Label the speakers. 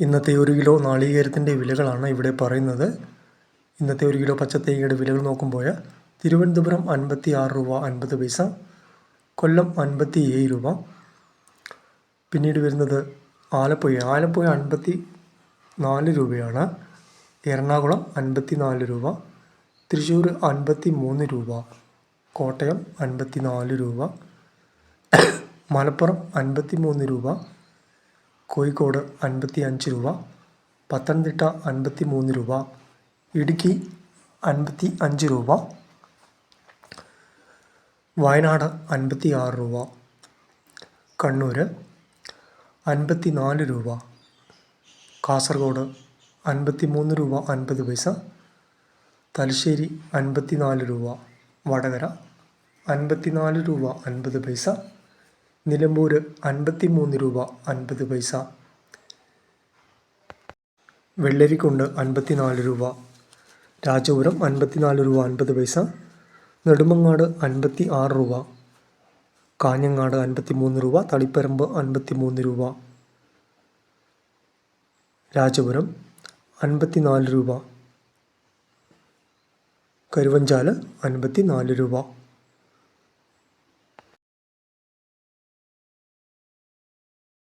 Speaker 1: ഇന്നത്തെ 1 കിലോ നാളികേരത്തിൻ്റെ വിലകളാണ് ഇവിടെ പറയുന്നത്. ഇന്നത്തെ 1 കിലോ പച്ചത്തേങ്ങയുടെ വിലകൾ നോക്കുമ്പോൾ തിരുവനന്തപുരം 56 രൂപ 50 പൈസ, കൊല്ലം 57 രൂപ. പിന്നീട് വരുന്നത് ആലപ്പുഴ 54 രൂപയാണ്. എറണാകുളം 54 രൂപ, തൃശ്ശൂർ 53 രൂപ, കോട്ടയം 54 രൂപ, മലപ്പുറം 53 രൂപ, കോഴിക്കോട് 55 രൂപ, പത്തനംതിട്ട 53 രൂപ, ഇടുക്കി 55 രൂപ, വയനാട് 56 രൂപ, കണ്ണൂർ 54 രൂപ, കാസർഗോഡ് 53 രൂപ 50 പൈസ, തലശ്ശേരി 54 രൂപ, വടകര 54 രൂപ 50 പൈസ, നിലമ്പൂർ 53 രൂപ 50 പൈസ, വെള്ളരിക്കുണ്ട് 54 രൂപ, രാജപുരം 54 രൂപ 50 പൈസ, നെടുമങ്ങാട് 56 രൂപ, കാഞ്ഞങ്ങാട് 53 രൂപ, തളിപ്പറമ്പ് 53 രൂപ, രാജപുരം 54 രൂപ, കരുവഞ്ചാൽ 54 രൂപ.